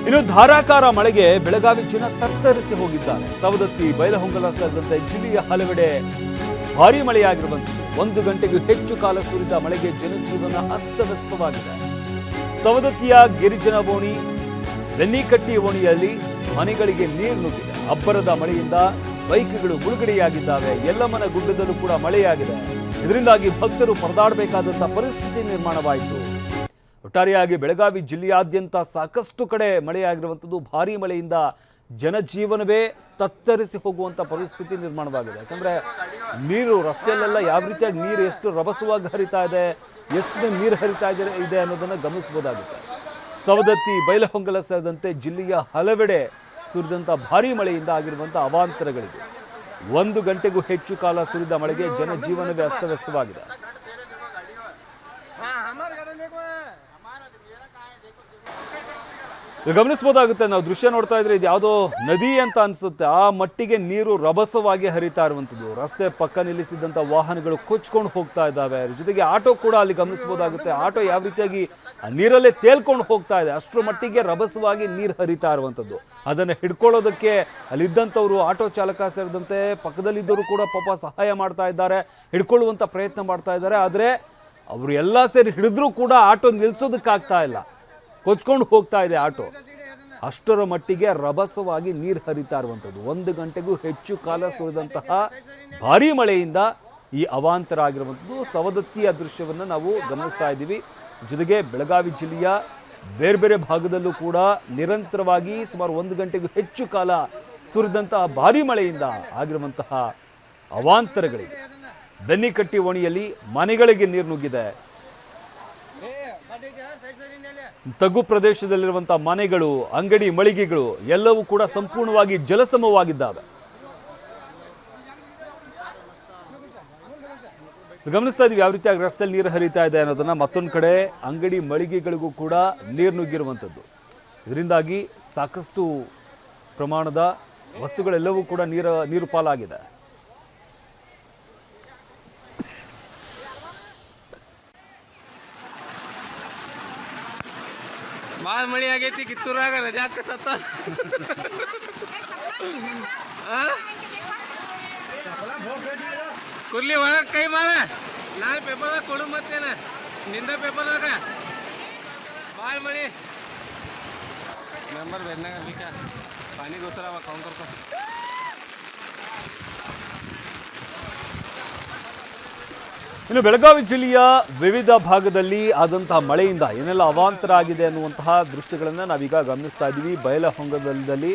ಇನ್ನು ಧಾರಾಕಾರ ಮಳೆಗೆ ಬೆಳಗಾವಿ ಜನ ತತ್ತರಿಸಿ ಹೋಗಿದ್ದಾರೆ. ಸವದತ್ತಿ, ಬೈಲಹೊಂಗಲ ಸೇರಿದಂತೆ ಜಿಲ್ಲೆಯ ಹಲವೆಡೆ ಭಾರೀ ಮಳೆಯಾಗಿರುವಂಥದ್ದು. 1 ಗಂಟೆಗೂ ಹೆಚ್ಚು ಕಾಲ ಸುರಿದ ಮಳೆಗೆ ಜನಜೀವನ ಅಸ್ತವ್ಯಸ್ತವಾಗಿದೆ. ಸವದತ್ತಿಯ ಗಿರಿಜನ ಓಣಿ, ಬೆನ್ನಿಕಟ್ಟಿ ಓಣಿಯಲ್ಲಿ ಮನೆಗಳಿಗೆ ನೀರು ನುಗ್ಗಿದೆ. ಅಬ್ಬರದ ಮಳೆಯಿಂದ ಬೈಕ್ಗಳು ಮುಳುಗಡೆಯಾಗಿದ್ದಾವೆ. ಯಲ್ಲಮ್ಮನ ಗುಡ್ಡದಲ್ಲೂ ಕೂಡ ಮಳೆಯಾಗಿದೆ. ಇದರಿಂದಾಗಿ ಭಕ್ತರು ಪರದಾಡಬೇಕಾದಂತಹ ಪರಿಸ್ಥಿತಿ ನಿರ್ಮಾಣವಾಯಿತು. ಒಟ್ಟಾರೆಯಾಗಿ ಬೆಳಗಾವಿ ಜಿಲ್ಲೆಯಾದ್ಯಂತ ಸಾಕಷ್ಟು ಕಡೆ ಮಳೆಯಾಗಿರುವಂಥದ್ದು. ಭಾರೀ ಮಳೆಯಿಂದ ಜನಜೀವನವೇ ತತ್ತರಿಸಿ ಹೋಗುವಂಥ ಪರಿಸ್ಥಿತಿ ನಿರ್ಮಾಣವಾಗಿದೆ. ಯಾಕಂದರೆ ನೀರು ರಸ್ತೆಯಲ್ಲೆಲ್ಲ ಯಾವ ರೀತಿಯಾಗಿ ನೀರು ಎಷ್ಟು ರಭಸವಾಗಿ ಹರಿತಾ ಇದೆ, ಎಷ್ಟು ನೀರು ಹರಿತಾ ಇದೆ ಅನ್ನೋದನ್ನು ಗಮನಿಸಬಹುದಾಗುತ್ತೆ. ಸವದತ್ತಿ, ಬೈಲಹೊಂಗಲ ಸೇರಿದಂತೆ ಜಿಲ್ಲೆಯ ಹಲವೆಡೆ ಸುರಿದಂಥ ಭಾರೀ ಮಳೆಯಿಂದ ಆಗಿರುವಂಥ ಅವಾಂತರಗಳಿವೆ. 1 ಗಂಟೆಗೂ ಹೆಚ್ಚು ಕಾಲ ಸುರಿದ ಮಳೆಗೆ ಜನಜೀವನವೇ ಅಸ್ತವ್ಯಸ್ತವಾಗಿದೆ. ಗಮನಿಸಬಹುದಾಗುತ್ತೆ. ನಾವು ದೃಶ್ಯ ನೋಡ್ತಾ ಇದ್ರೆ ಇದು ಯಾವುದೋ ನದಿ ಅಂತ ಅನ್ಸುತ್ತೆ. ಆ ಮಟ್ಟಿಗೆ ನೀರು ರಭಸವಾಗಿ ಹರಿತಾ ಇರುವಂಥದ್ದು. ರಸ್ತೆ ಪಕ್ಕ ನಿಲ್ಲಿಸಿದಂಥ ವಾಹನಗಳು ಕೊಚ್ಕೊಂಡು ಹೋಗ್ತಾ ಇದ್ದಾವೆ. ಜೊತೆಗೆ ಆಟೋ ಕೂಡ ಅಲ್ಲಿ ಗಮನಿಸಬಹುದಾಗುತ್ತೆ. ಆಟೋ ಯಾವ ರೀತಿಯಾಗಿ ನೀರಲ್ಲೇ ತೇಲ್ಕೊಂಡು ಹೋಗ್ತಾ ಇದೆ. ಅಷ್ಟರ ಮಟ್ಟಿಗೆ ರಭಸವಾಗಿ ನೀರು ಹರಿತಾ ಇರುವಂಥದ್ದು. ಅದನ್ನು ಹಿಡ್ಕೊಳ್ಳೋದಕ್ಕೆ ಅಲ್ಲಿದ್ದಂಥವ್ರು, ಆಟೋ ಚಾಲಕ ಸೇರಿದಂತೆ ಪಕ್ಕದಲ್ಲಿದ್ದವರು ಕೂಡ ಪಾಪ ಸಹಾಯ ಮಾಡ್ತಾ ಇದ್ದಾರೆ, ಹಿಡ್ಕೊಳ್ಳುವಂಥ ಪ್ರಯತ್ನ ಮಾಡ್ತಾ ಇದ್ದಾರೆ. ಆದರೆ ಅವರು ಎಲ್ಲ ಸೇರಿ ಹಿಡಿದ್ರೂ ಕೂಡ ಆಟೋ ನಿಲ್ಲಿಸೋದಕ್ಕಾಗ್ತಾ ಇಲ್ಲ. ಕೊಚ್ಕೊಂಡು ಹೋಗ್ತಾ ಇದೆ ಆಟೋ. ಅಷ್ಟರ ಮಟ್ಟಿಗೆ ರಭಸವಾಗಿ ನೀರು ಹರಿತಾ ಇರುವಂಥದ್ದು. 1 ಗಂಟೆಗೂ ಹೆಚ್ಚು ಕಾಲ ಸುರಿದಂತಹ ಭಾರೀ ಮಳೆಯಿಂದ ಈ ಅವಾಂತರ ಆಗಿರುವಂಥದ್ದು. ಸವದತ್ತಿಯ ದೃಶ್ಯವನ್ನು ನಾವು ಗಮನಿಸ್ತಾ ಇದ್ದೀವಿ. ಜೊತೆಗೆ ಬೆಳಗಾವಿ ಜಿಲ್ಲೆಯ ಬೇರೆ ಬೇರೆ ಭಾಗದಲ್ಲೂ ಕೂಡ ನಿರಂತರವಾಗಿ ಸುಮಾರು 1 ಗಂಟೆಗೂ ಹೆಚ್ಚು ಕಾಲ ಸುರಿದಂತಹ ಭಾರೀ ಮಳೆಯಿಂದ ಆಗಿರುವಂತಹ ಅವಾಂತರಗಳಿವೆ. ಬೆನ್ನಿಕಟ್ಟಿ ಓಣಿಯಲ್ಲಿ ಮನೆಗಳಿಗೆ ನೀರು ನುಗ್ಗಿದೆ. ತಗ್ಗು ಪ್ರದೇಶದಲ್ಲಿರುವಂತಹ ಮನೆಗಳು, ಅಂಗಡಿ ಮಳಿಗೆಗಳು ಎಲ್ಲವೂ ಕೂಡ ಸಂಪೂರ್ಣವಾಗಿ ಜಲಸಮವಾಗಿದ್ದಾವೆ. ಗಮನಿಸ್ತಾ ಇದೀವಿ ಯಾವ ರೀತಿಯಾಗಿ ರಸ್ತೆಯಲ್ಲಿ ನೀರು ಹರಿತಾ ಇದೆ ಅನ್ನೋದನ್ನ. ಮತ್ತೊಂದು ಕಡೆ ಅಂಗಡಿ ಮಳಿಗೆಗಳಿಗೂ ಕೂಡ ನೀರು ನುಗ್ಗಿರುವಂಥದ್ದು. ಇದರಿಂದಾಗಿ ಸಾಕಷ್ಟು ಪ್ರಮಾಣದ ವಸ್ತುಗಳೆಲ್ಲವೂ ಕೂಡ ನೀರು ಪಾಲಾಗಿದೆ. ಭಾಳ ಮಳಿ ಆಗೈತಿ ಕಿತ್ತೂರಾಗ ರಜಾ ಕಟ್ಟತ್ತ. ಕುರ್ಲಿ ಒಳಗ ಕೈ ಮಾರ, ನಾನು ಪೇಪರ್ದಾಗ ಕೊಡು ಮತ್ತೇನ ನಿಂದ ಪೇಪರ್ದಾಗ ಭಾಳ ಮಳಿ. ಮೆಂಬರ್ ಬೆನ್ನಾಗ ಅಲ್ಲಿಕ ಪಾನಿ ಗೊತ್ತಾರ ಕೌಂಟರ್. ಇನ್ನು ಬೆಳಗಾವಿ ಜಿಲ್ಲೆಯ ವಿವಿಧ ಭಾಗದಲ್ಲಿ ಆದಂತಹ ಮಳೆಯಿಂದ ಏನೆಲ್ಲ ಅವಾಂತರ ಆಗಿದೆ ಅನ್ನುವಂತಹ ದೃಶ್ಯಗಳನ್ನು ನಾವೀಗ ಗಮನಿಸ್ತಾ ಇದ್ದೀವಿ. ಬೈಲಹೊಂಗಲದಲ್ಲಿ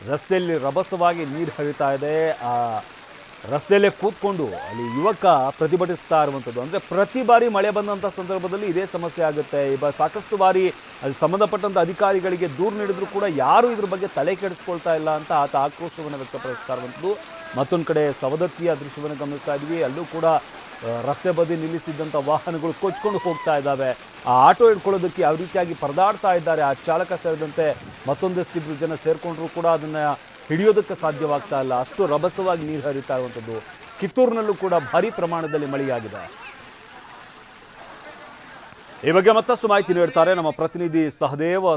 ರಸ್ತೆಯಲ್ಲಿ ರಭಸವಾಗಿ ನೀರು ಹರಿತಾ ಇದೆ. ಆ ರಸ್ತೆಯಲ್ಲೇ ಕೂತ್ಕೊಂಡು ಅಲ್ಲಿ ಯುವಕ ಪ್ರತಿಭಟಿಸ್ತಾ ಇರುವಂಥದ್ದು. ಅಂದರೆ ಪ್ರತಿ ಬಾರಿ ಮಳೆ ಬಂದಂಥ ಸಂದರ್ಭದಲ್ಲಿ ಇದೇ ಸಮಸ್ಯೆ ಆಗುತ್ತೆ. ಸಾಕಷ್ಟು ಬಾರಿ ಅದು ಸಂಬಂಧಪಟ್ಟಂಥ ಅಧಿಕಾರಿಗಳಿಗೆ ದೂರು ನೀಡಿದ್ರು ಕೂಡ ಯಾರೂ ಇದ್ರ ಬಗ್ಗೆ ತಲೆ ಕೆಡಿಸ್ಕೊಳ್ತಾ ಇಲ್ಲ ಅಂತ ಆತ ಆಕ್ರೋಶವನ್ನು ವ್ಯಕ್ತಪಡಿಸ್ತಾ ಇರುವಂಥದ್ದು. ಮತ್ತೊಂದು ಕಡೆ ಸವದತ್ತಿಯ ದೃಶ್ಯವನ್ನು ಗಮನಿಸ್ತಾ ಇದ್ವಿ. ಅಲ್ಲೂ ಕೂಡ ರಸ್ತೆ ಬದಿ ನಿಲ್ಲಿಸಿದ್ದಂಥ ವಾಹನಗಳು ಕೊಚ್ಕೊಂಡು ಹೋಗ್ತಾ ಇದ್ದಾವೆ. ಆ ಆಟೋ ಹಿಡ್ಕೊಳ್ಳೋದಕ್ಕೆ ಯಾವ ರೀತಿಯಾಗಿ ಪರದಾಡ್ತಾ ಇದ್ದಾರೆ. ಆ ಚಾಲಕ ಸೇರಿದಂತೆ ಮತ್ತೊಂದಷ್ಟಿಬ್ಬರು ಜನ ಸೇರಿಕೊಂಡ್ರು ಕೂಡ ಅದನ್ನು ಹಿಡಿಯೋದಕ್ಕೆ ಸಾಧ್ಯವಾಗ್ತಾ ಇಲ್ಲ. ಅಷ್ಟು ರಭಸವಾಗಿ ನೀರು ಹರಿತಾ ಇರುವಂಥದ್ದು. ಕಿತ್ತೂರಿನಲ್ಲೂ ಕೂಡ ಭಾರೀ ಪ್ರಮಾಣದಲ್ಲಿ ಮಳೆಯಾಗಿದೆ. ಈ ಬಗ್ಗೆ ಮತ್ತಷ್ಟು ಮಾಹಿತಿ ನೀಡ್ತಾರೆ ನಮ್ಮ ಪ್ರತಿನಿಧಿ ಸಹದೇವ್.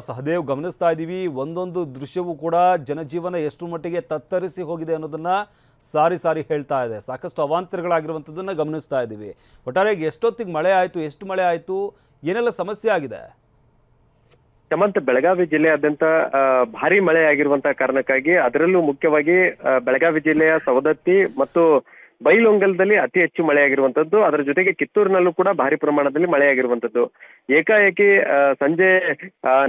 ಗಮನಿಸ್ತಾ ಇದ್ದೀವಿ, ಒಂದೊಂದು ದೃಶ್ಯವೂ ಕೂಡ ಜನಜೀವನ ಎಷ್ಟು ಮಟ್ಟಿಗೆ ತತ್ತರಿಸಿ ಹೋಗಿದೆ ಅನ್ನೋದನ್ನ ಸಾರಿ ಹೇಳ್ತಾ ಇದೆ. ಸಾಕಷ್ಟು ಅವಾಂತರಗಳಾಗಿರುವಂಥದ್ದನ್ನು ಗಮನಿಸ್ತಾ ಇದ್ದೀವಿ. ಒಟ್ಟಾರೆಯಾಗಿ ಎಷ್ಟೊತ್ತಿಗೆ ಮಳೆ ಆಯಿತು, ಎಷ್ಟು ಮಳೆ ಆಯಿತು, ಏನೆಲ್ಲ ಸಮಸ್ಯೆ ಆಗಿದೆ? ಹೇಮಂತ್, ಬೆಳಗಾವಿ ಜಿಲ್ಲೆಯಾದ್ಯಂತ ಭಾರಿ ಮಳೆ ಆಗಿರುವಂತಹ ಕಾರಣಕ್ಕಾಗಿ, ಅದರಲ್ಲೂ ಮುಖ್ಯವಾಗಿ ಬೆಳಗಾವಿ ಜಿಲ್ಲೆಯ ಸವದತ್ತಿ ಮತ್ತು ಬೈಲಹೊಂಗಲದಲ್ಲಿ ಅತಿ ಹೆಚ್ಚು ಮಳೆಯಾಗಿರುವಂತದ್ದು. ಅದರ ಜೊತೆಗೆ ಕಿತ್ತೂರಿನಲ್ಲೂ ಕೂಡ ಭಾರಿ ಪ್ರಮಾಣದಲ್ಲಿ ಮಳೆಯಾಗಿರುವಂತದ್ದು. ಏಕಾಏಕಿ ಸಂಜೆ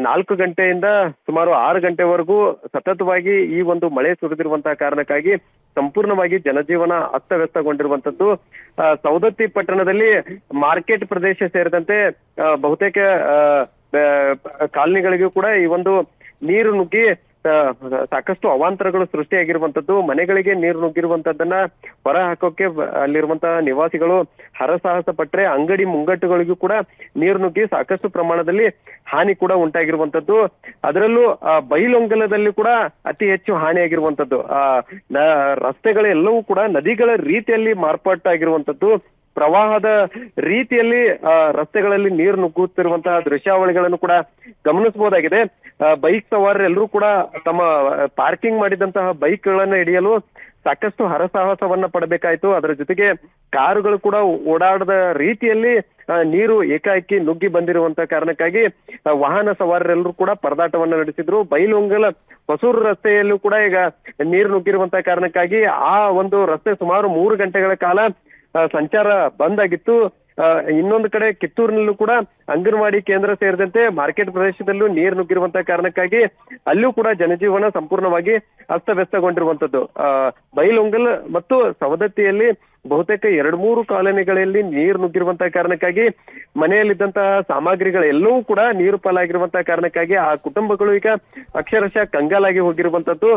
4 ಗಂಟೆಯಿಂದ ಸುಮಾರು 6 ಗಂಟೆವರೆಗೂ ಸತತವಾಗಿ ಈ ಒಂದು ಮಳೆ ಸುರಿದಿರುವಂತಹ ಕಾರಣಕ್ಕಾಗಿ ಸಂಪೂರ್ಣವಾಗಿ ಜನಜೀವನ ಅಸ್ತವ್ಯಸ್ತಗೊಂಡಿರುವಂತದ್ದು. ಸವದತ್ತಿ ಪಟ್ಟಣದಲ್ಲಿ ಮಾರ್ಕೆಟ್ ಪ್ರದೇಶ ಸೇರಿದಂತೆ ಬಹುತೇಕ ಕಾಲನಿಗಳಿಗೂ ಕೂಡ ಈ ಒಂದು ನೀರು ನುಗ್ಗಿ ಸಾಕಷ್ಟು ಅವಾಂತರಗಳು ಸೃಷ್ಟಿಯಾಗಿರುವಂತದ್ದು. ಮನೆಗಳಿಗೆ ನೀರು ನುಗ್ಗಿರುವಂತದ್ದನ್ನ ಹೊರ ಹಾಕೋಕೆ ಅಲ್ಲಿರುವಂತಹ ನಿವಾಸಿಗಳು ಹರಸಾಹಸ ಪಟ್ರೆ ಅಂಗಡಿ ಮುಂಗಟ್ಟುಗಳಿಗೂ ಕೂಡ ನೀರು ನುಗ್ಗಿ ಸಾಕಷ್ಟು ಪ್ರಮಾಣದಲ್ಲಿ ಹಾನಿ ಕೂಡ ಉಂಟಾಗಿರುವಂತದ್ದು. ಅದರಲ್ಲೂ ಬೈಲಹೊಂಗಲದಲ್ಲಿ ಕೂಡ ಅತಿ ಹೆಚ್ಚು ಹಾನಿಯಾಗಿರುವಂತದ್ದು. ರಸ್ತೆಗಳೆಲ್ಲವೂ ಕೂಡ ನದಿಗಳ ರೀತಿಯಲ್ಲಿ ಮಾರ್ಪಾಟಾಗಿರುವಂತದ್ದು. ಪ್ರವಾಹದ ರೀತಿಯಲ್ಲಿ ರಸ್ತೆಗಳಲ್ಲಿ ನೀರು ನುಗ್ಗುತ್ತಿರುವಂತಹ ದೃಶ್ಯಾವಳಿಗಳನ್ನು ಕೂಡ ಗಮನಿಸಬಹುದಾಗಿದೆ. ಬೈಕ್ ಸವಾರರೆಲ್ಲರೂ ಕೂಡ ತಮ್ಮ ಪಾರ್ಕಿಂಗ್ ಮಾಡಿದಂತಹ ಬೈಕ್ಗಳನ್ನು ಹಿಡಿಯಲು ಸಾಕಷ್ಟು ಹರಸಾಹಸವನ್ನ ಪಡಬೇಕಾಯ್ತು. ಅದರ ಜೊತೆಗೆ ಕಾರುಗಳು ಕೂಡ ಓಡಾಡದ ರೀತಿಯಲ್ಲಿ ನೀರು ಏಕಾಏಕಿ ನುಗ್ಗಿ ಬಂದಿರುವಂತ ಕಾರಣಕ್ಕಾಗಿ ವಾಹನ ಸವಾರರೆಲ್ಲರೂ ಕೂಡ ಪರದಾಟವನ್ನ ನಡೆಸಿದ್ರು. ಬೈಲಹೊಂಗಲ ಹೊಸೂರು ರಸ್ತೆಯಲ್ಲೂ ಕೂಡ ಈಗ ನೀರು ನುಗ್ಗಿರುವಂತ ಕಾರಣಕ್ಕಾಗಿ ಆ ಒಂದು ರಸ್ತೆ ಸುಮಾರು 3 ಗಂಟೆಗಳ ಕಾಲ ಸಂಚಾರ ಬಂದ್ ಆಗಿತ್ತು. ಇನ್ನೊಂದು ಕಡೆ ಕಿತ್ತೂರಿನಲ್ಲೂ ಕೂಡ ಅಂಗನವಾಡಿ ಕೇಂದ್ರ ಸೇರಿದಂತೆ ಮಾರ್ಕೆಟ್ ಪ್ರದೇಶದಲ್ಲೂ ನೀರು ನುಗ್ಗಿರುವಂತಹ ಕಾರಣಕ್ಕಾಗಿ ಅಲ್ಲೂ ಕೂಡ ಜನಜೀವನ ಸಂಪೂರ್ಣವಾಗಿ ಅಸ್ತವ್ಯಸ್ತಗೊಂಡಿರುವಂತದ್ದು. ಬೈಲಹೊಂಗಲ್ ಮತ್ತು ಸವದತ್ತಿಯಲ್ಲಿ ಬಹುತೇಕ 2-3 ಕಾಲೋನಿಗಳಲ್ಲಿ ನೀರು ನುಗ್ಗಿರುವಂತಹ ಕಾರಣಕ್ಕಾಗಿ ಮನೆಯಲ್ಲಿದ್ದಂತಹ ಸಾಮಗ್ರಿಗಳೆಲ್ಲವೂ ಕೂಡ ನೀರು ಪಾಲಾಗಿರುವಂತಹ ಕಾರಣಕ್ಕಾಗಿ ಆ ಕುಟುಂಬಗಳು ಈಗ ಅಕ್ಷರಶಃ ಕಂಗಾಲಾಗಿ ಹೋಗಿರುವಂತದ್ದು.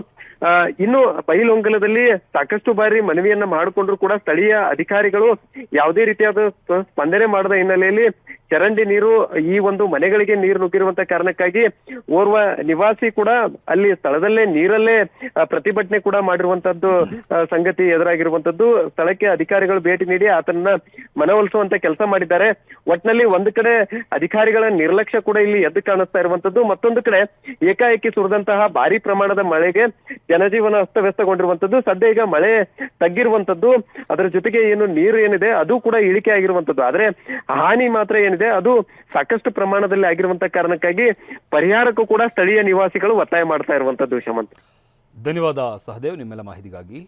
ಇನ್ನು ಬೈಲಹೊಂಗಲದಲ್ಲಿ ಸಾಕಷ್ಟು ಬಾರಿ ಮನವಿಯನ್ನ ಮಾಡಿಕೊಂಡ್ರು ಕೂಡ ಸ್ಥಳೀಯ ಅಧಿಕಾರಿಗಳು ಯಾವುದೇ ರೀತಿಯಾದ ಸ್ಪಂದನೆ ಮಾಡದ ಹಿನ್ನೆಲೆಯಲ್ಲಿ ಚರಂಡಿ ನೀರು ಈ ಒಂದು ಮನೆಗಳಿಗೆ ನೀರು ನುಗ್ಗಿರುವಂತ ಕಾರಣಕ್ಕಾಗಿ ಓರ್ವ ನಿವಾಸಿ ಕೂಡ ಅಲ್ಲಿ ಸ್ಥಳದಲ್ಲೇ ನೀರಲ್ಲೇ ಪ್ರತಿಭಟನೆ ಕೂಡ ಮಾಡಿರುವಂತದ್ದು ಸಂಗತಿ ಎದುರಾಗಿರುವಂತದ್ದು. ಸ್ಥಳಕ್ಕೆ ಅಧಿಕಾರಿಗಳು ಭೇಟಿ ನೀಡಿ ಆತನನ್ನ ಮನವೊಲಿಸುವಂತ ಕೆಲಸ ಮಾಡಿದ್ದಾರೆ. ಒಟ್ನಲ್ಲಿ ಒಂದು ಕಡೆ ಅಧಿಕಾರಿಗಳ ನಿರ್ಲಕ್ಷ್ಯ ಕೂಡ ಇಲ್ಲಿ ಎದ್ದು ಕಾಣಿಸ್ತಾ ಇರುವಂತದ್ದು, ಮತ್ತೊಂದು ಕಡೆ ಏಕಾಏಕಿ ಸುರಿದಂತಹ ಭಾರಿ ಪ್ರಮಾಣದ ಮಳೆಗೆ ಜನಜೀವನ ಅಸ್ತವ್ಯಸ್ತಗೊಂಡಿರುವಂತದ್ದು. ಸದ್ಯ ಈಗ ಮಳೆ ತಗ್ಗಿರುವಂತದ್ದು, ಅದರ ಜೊತೆಗೆ ಏನು ನೀರು ಏನಿದೆ ಅದು ಕೂಡ ಇಳಿಕೆ ಆಗಿರುವಂತದ್ದು. ಆದ್ರೆ ಹಾನಿ ಮಾತ್ರ ಏನಿದೆ ಅದು ಸಾಕಷ್ಟು ಪ್ರಮಾಣದಲ್ಲಿ ಆಗಿರುವಂತ ಕಾರಣಕ್ಕಾಗಿ ಪರಿಹಾರಕ್ಕೂ ಕೂಡ ಸ್ಥಳೀಯ ನಿವಾಸಿಗಳು ಒತ್ತಾಯ ಮಾಡ್ತಾ ಇರುವಂತದ್ದು. ಶಮಂತ್, ಧನ್ಯವಾದ ಸಹದೇವ್ ನಿಮ್ಮೆಲ್ಲ ಮಾಹಿತಿಗಾಗಿ.